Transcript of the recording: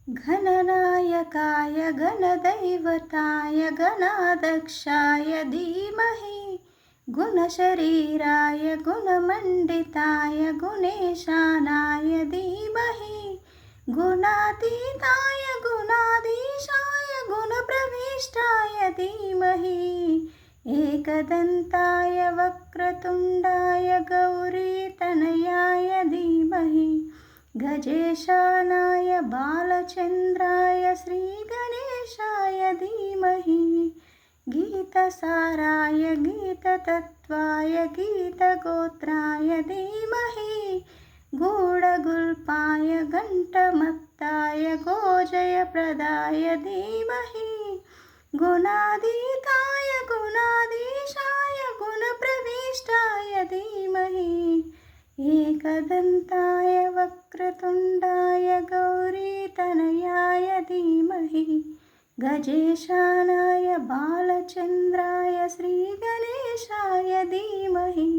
गणनायकाय गणदैवताय गणाध्यक्षाय धीमहि गुणशरीराय गुणमण्डिताय गुणेशानाय धीमहि गुणातीताय गुणाधीशाय गुणप्रविष्टाय धीमहि एकदन्ताय वक्रतुण्डाय गौरीतनयाय धीमहि गजेशानाय बालचन्द्राय श्रीगणेशाय धीमहि गीतसाराय गीततत्त्वाय गीतगोत्राय धीमहि गूढगुल्पाय घण्टमत्ताय गोजयप्रदाय धीमहि गुणातीताय गुणाधीशाय गुणप्रविष्टाय धीमहि एकदन्ताय वक्रतुण्डाय गौरीतनयाय धीमहि गजेशानाय बालचन्द्राय श्रीगणेशाय धीमहि।